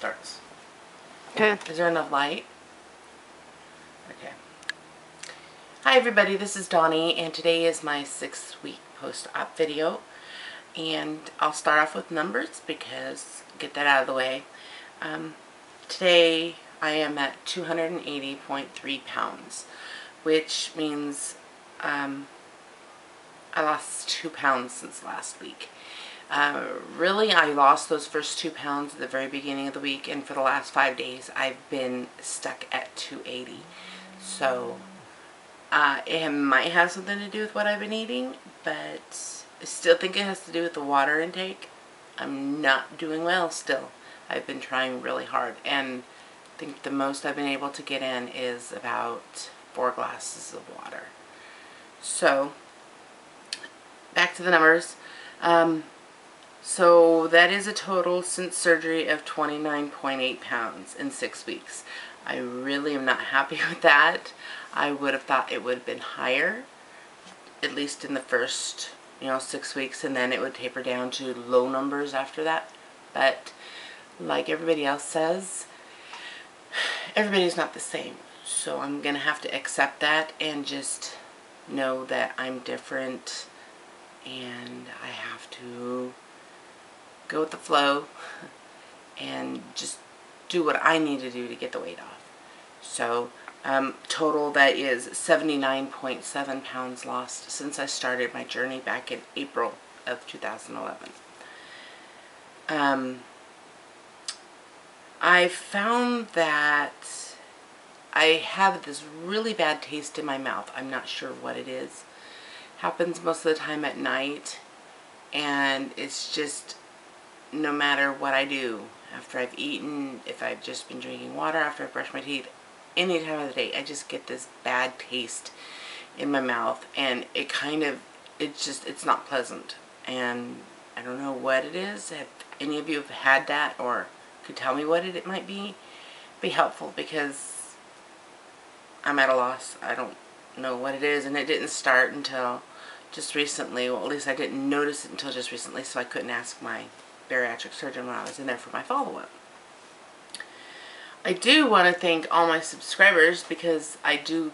starts. Okay. Is there enough light? Okay. Hi everybody, this is Donnie, and today is my 6-week post-op video. And I'll start off with numbers because get that out of the way. Today I am at 280.3 pounds, which means I lost 2 pounds since last week. Really, I lost those first 2 pounds at the very beginning of the week, and for the last 5 days I've been stuck at 280. So it might have something to do with what I've been eating, but I still think it has to do with the water intake. I'm not doing well still. I've been trying really hard, and I think the most I've been able to get in is about 4 glasses of water. So back to the numbers. So that is a total since surgery of 29.8 pounds in 6 weeks. I really am not happy with that. I would have thought it would have been higher, at least in the first, 6 weeks, and then it would taper down to low numbers after that. But like everybody else says, everybody's not the same. So I'm going to have to accept that and just know that I'm different, and I have to go with the flow and just do what I need to do to get the weight off. So total, that is 79.7 pounds lost since I started my journey back in April of 2011. I found that I have this really bad taste in my mouth. I'm not sure what it is. Happens most of the time at night, and it's just no matter what I do, after I've eaten, if I've just been drinking water, after I brush my teeth, any time of the day, I just get this bad taste in my mouth, and it's not pleasant, and I don't know what it is. Have any of you have had that, or could tell me what it might be helpful, because I'm at a loss. I don't know what it is, and it didn't start until just recently. Well, at least I didn't notice it until just recently, so I couldn't ask my bariatric surgeon when I was in there for my follow-up. I do want to thank all my subscribers, because I do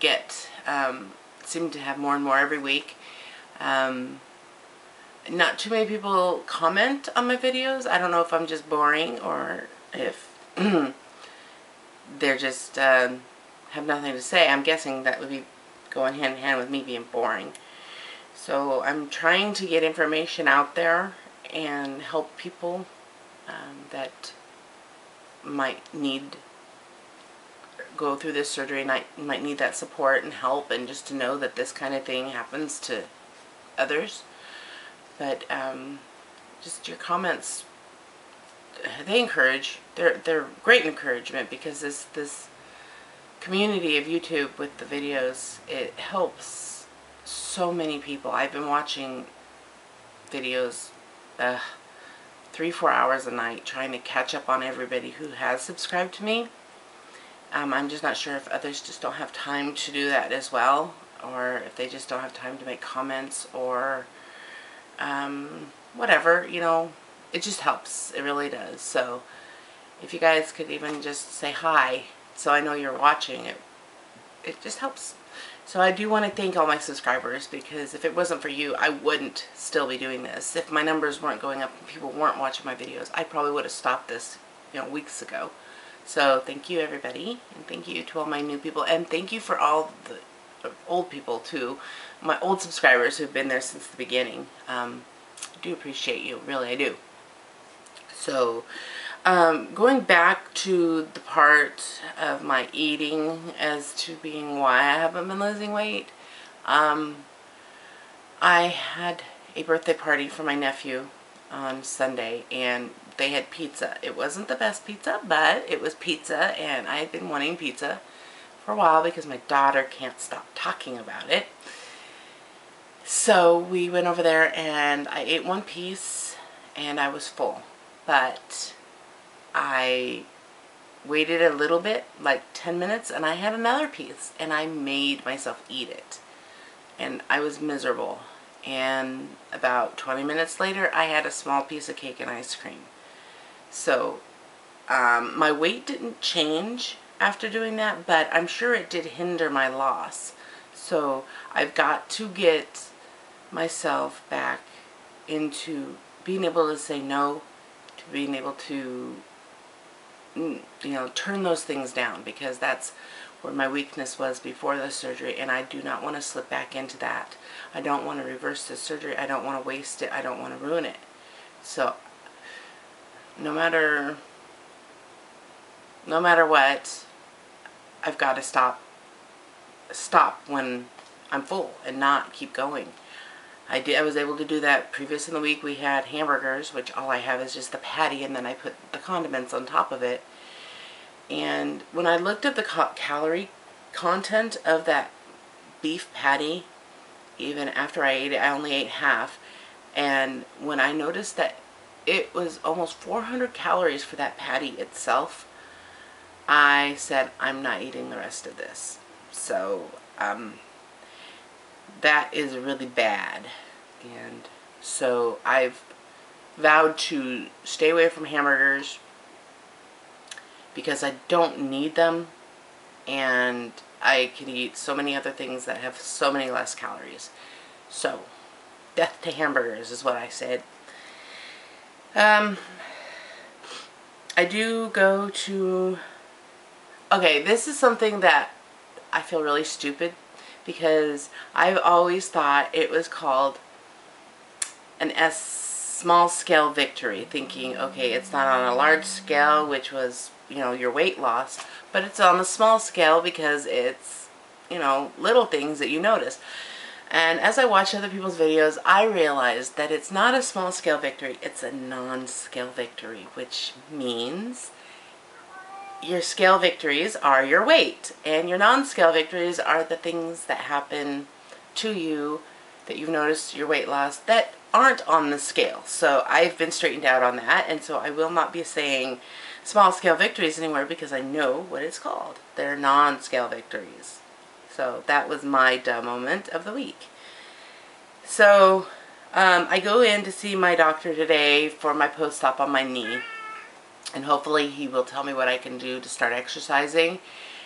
get, seem to have more and more every week. Not too many people comment on my videos. I don't know if I'm just boring, or if they're just have nothing to say. I'm guessing that would be going hand in hand with me being boring. So I'm trying to get information out there and help people that might go through this surgery, and might need that support and help, and just to know that this kind of thing happens to others. But just your comments, they encourage. They're great encouragement, because this community of YouTube with the videos, it helps so many people. I've been watching videos 3-4 hours a night, trying to catch up on everybody who has subscribed to me. I'm just not sure if others just don't have time to do that as well, or if they just don't have time to make comments, or whatever, it just helps. It really does. So if you guys could even just say hi, so I know you're watching, it just helps. So I do want to thank all my subscribers, because if it wasn't for you, I wouldn't still be doing this. If my numbers weren't going up and people weren't watching my videos, I probably would have stopped this, weeks ago. So thank you, everybody, and thank you to all my new people, and thank you for all the old people too, my old subscribers who've been there since the beginning. I do appreciate you, really, I do. So going back to the part of my eating as to being why I haven't been losing weight, I had a birthday party for my nephew on Sunday, and they had pizza. It wasn't the best pizza, but it was pizza, and I had been wanting pizza for a while because my daughter can't stop talking about it. So we went over there, and I ate one piece, and I was full. But I waited a little bit, like 10 minutes, and I had another piece, and I made myself eat it. And I was miserable. And about 20 minutes later, I had a small piece of cake and ice cream. So My weight didn't change after doing that, but I'm sure it did hinder my loss. So I've got to get myself back into being able to say no, to being able to, you know, turn those things down, because that's where my weakness was before the surgery, and I do not want to slip back into that. I don't want to reverse the surgery. I don't want to waste it. I don't want to ruin it. So no matter what, I've got to stop when I'm full and not keep going. I was able to do that previous in the week. We had hamburgers, which all I have is just the patty, and then I put the condiments on top of it. And when I looked at the calorie content of that beef patty, even after I ate it, I only ate half. And when I noticed that it was almost 400 calories for that patty itself, I said, I'm not eating the rest of this. So, that is really bad. And so I've vowed to stay away from hamburgers because I don't need them, and I can eat so many other things that have so many less calories. So, death to hamburgers is what I said. I do go to... Okay, this is something that I feel really stupid, because I've always thought it was called an small scale victory, thinking, okay, it's not on a large scale, which was, you know, your weight loss, but it's on the small scale because it's, you know, little things that you notice. And as I watch other people's videos, I realized that it's not a small scale victory, it's a non-scale victory, which means your scale victories are your weight, and your non-scale victories are the things that happen to you that you've noticed your weight loss that aren't on the scale. So I've been straightened out on that, and so I will not be saying small scale victories anymore, because I know what it's called. They're non-scale victories. So that was my duh moment of the week. So I go in to see my doctor today for my post-op on my knee. And hopefully he will tell me what I can do to start exercising.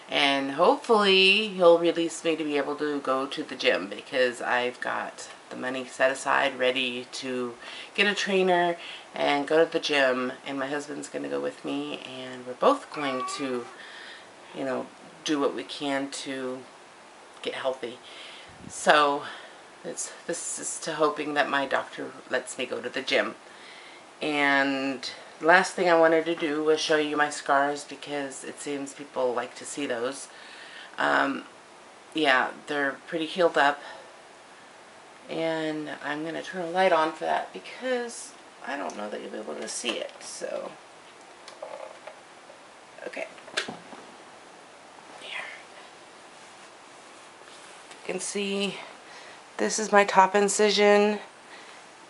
And hopefully he'll release me to be able to go to the gym, because I've got the money set aside ready to get a trainer and go to the gym. And my husband's going to go with me, and we're both going to, you know, do what we can to get healthy. So this is to hoping that my doctor lets me go to the gym. And last thing I wanted to do was show you my scars, because it seems people like to see those. Yeah, they're pretty healed up, and I'm going to turn a light on for that, because I don't know that you'll be able to see it. So, okay. Here. You can see this is my top incision,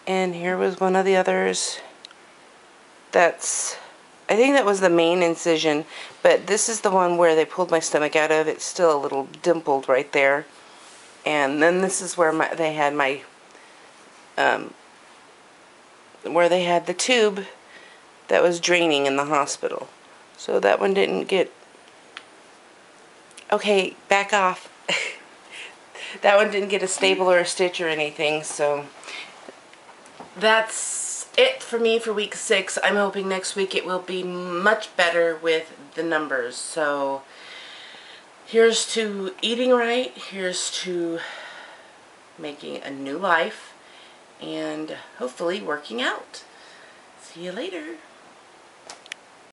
and here was one of the others. I think that was the main incision, but this is the one where they pulled my stomach out of. It's still a little dimpled right there. And then this is where they had my, where they had the tube that was draining in the hospital. So that one didn't get, okay, back off. That one didn't get a staple or a stitch or anything, so that's it for me for week 6. I'm hoping next week it will be much better with the numbers. So here's to eating right, here's to making a new life, and hopefully working out. See you later.